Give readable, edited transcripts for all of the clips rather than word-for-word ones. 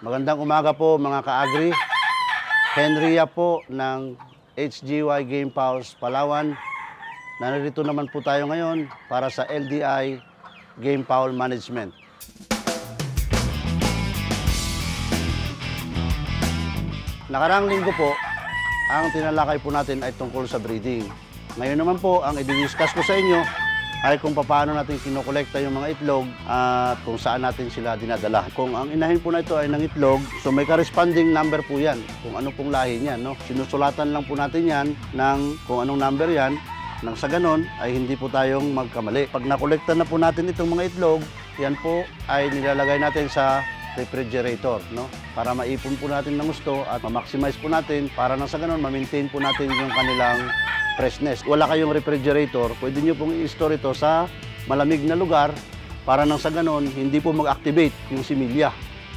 Magandang umaga po mga ka-agri. Henry Yap po ng HGY Game Pals Palawan. Narito naman po tayo ngayon para sa LDI Game Fowl Management. Nakaraang linggo po, ang tinalakay po natin ay tungkol sa breeding. Ngayon naman po, ang i-discuss ko sa inyo ay kung paano natin kinokolekta yung mga itlog at kung saan natin sila dinadala. Kung ang inahin po na ito ay ng itlog, so may corresponding number po yan, kung ano pong lahi niyan. No? Sinusulatan lang po natin yan ng kung anong number yan, nang sa ganon ay hindi po tayong magkamali. Pag nakolekta na po natin itong mga itlog, yan po ay nilalagay natin sa refrigerator, no? Para maipon po natin ng gusto at ma-maximize po natin para nang sa ganon ma-maintain po natin yung kanilang freshness. Wala kayong refrigerator, pwede nyo pong i-store ito sa malamig na lugar para nang sa ganon hindi po mag-activate yung similya.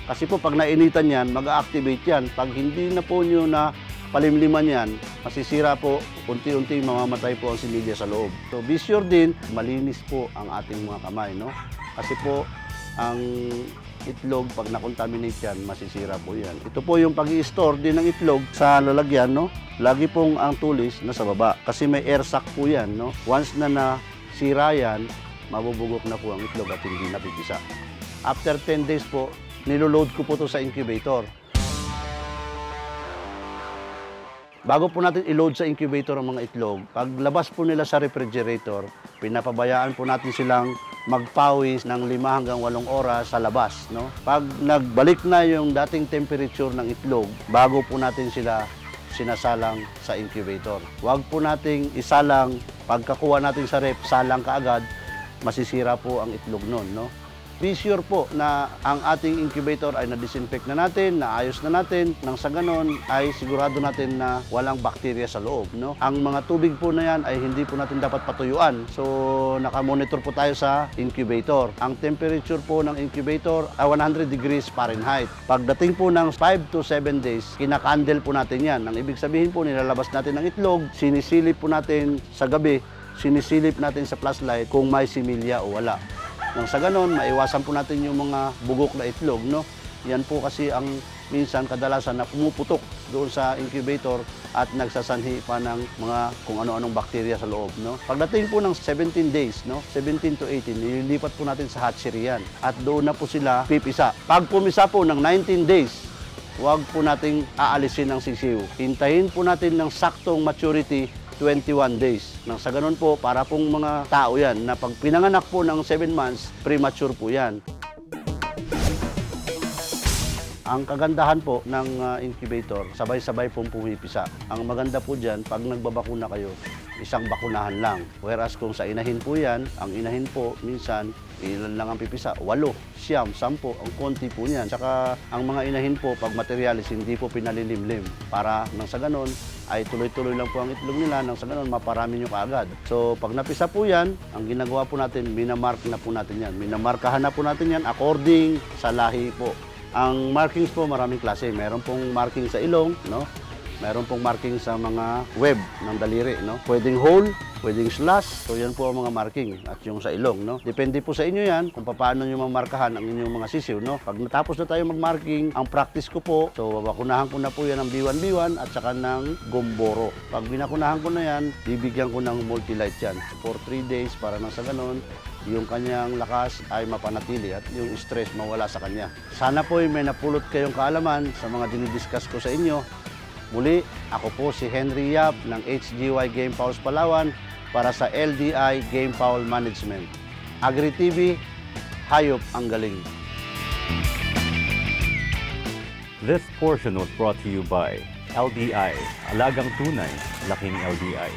Kasi po pag nainitan yan, mag-activate yan. Pag hindi na po nyo na palimliman yan, masisira po, unti-unti mamamatay po ang similya sa loob. So be sure din, malinis po ang ating mga kamay, no? Kasi po ang itlog, pag na-contaminate yan, masisira po yan. Ito po yung pag-i-store din ng itlog sa lalagyan, no? Lagi pong ang tulis nasa baba kasi may air sac po yan, no? Once na nasira yan, mabubugok na po ang itlog at hindi napipisa. After 10 days po, niloload ko po to sa incubator. Bago po natin i-load sa incubator ang mga itlog, paglabas po nila sa refrigerator, pinapabayaan po natin silang magpawis ng 5 hanggang 8 oras sa labas. No? Pag nagbalik na yung dating temperature ng itlog, bago po natin sila sinasalang sa incubator. Huwag po nating isalang, pagkakuha natin sa ref, salang kaagad, masisira po ang itlog nun. No? Be sure po na ang ating incubator ay na-disinfect na natin, naayos na natin, nang sa ganon ay sigurado natin na walang bakterya sa loob. No? Ang mga tubig po na yan ay hindi po natin dapat patuyuan. So, nakamonitor po tayo sa incubator. Ang temperature po ng incubator ay 100 degrees Fahrenheit. Pagdating po ng 5 to 7 days, kinakandel po natin yan. Ang ibig sabihin po, nilalabas natin ang itlog, sinisilip po natin sa gabi, sinisilip natin sa flashlight kung may similya o wala. Nang sa ganon, maiwasan po natin yung mga bugok na itlog, no? Yan po kasi ang minsan kadalasan na pumuputok doon sa incubator at nagsasanhi pa ng mga kung ano-anong bakterya sa loob, no? Pagdating po ng 17 days, no? 17 to 18, nililipat po natin sa hatchery yan. At doon na po sila pipisa. Pag pumisa po ng 19 days, huwag po nating aalisin ang sisiw. Hintayin po natin ng saktong maturity 21 days. Nang sa ganun po, para pong mga tao yan, na pag pinanganak po ng 7 months, premature po yan. Ang kagandahan po ng incubator, sabay-sabay pong pumipisa. Ang maganda po dyan, pag nagbabakuna kayo, isang bakunahan lang. Whereas kung sa inahin po yan, ang inahin po, minsan, ilan lang ang pipisa? 8, 9, 10, ang konti po niyan. Tsaka ang mga inahin po, pag materialis, hindi po pinalilimlim. Para nang sa ganon, ay tuloy-tuloy lang po ang itlog nila, nang sa ganon, maparami nyo kaagad. So, pag napisa po yan, ang ginagawa po natin, minamark na po natin yan. Minamarkahan na po natin yan according sa lahi po. Ang markings po, maraming klase. Meron pong marking sa ilong, no? Meron pong marking sa mga web ng daliri, no? Pwedeng hole, pwedeng slash. So, yan po ang mga marking at yung sa ilong, no? Depende po sa inyo yan kung paano nyo mamarkahan ang inyong mga sisiw, no? Pag natapos na tayo mag-marking, ang practice ko po, so, bakunahan ko na po yan ng B1B1 at saka ng Gomboro. Pag binakunahan ko na yan, bibigyan ko ng multi-light yan for 3 days para nang sa ganon, yung kanyang lakas ay mapanatili at yung stress mawala sa kanya. Sana po may napulot kayong kaalaman sa mga dinidiscuss ko sa inyo. Muli, ako po si Henry Yap ng HGY Game Pals Palawan para sa LDI Game Fowl Management. Agri TV, hayop ang galing. This portion was brought to you by LDI, Alagang Tunay, Laking LDI.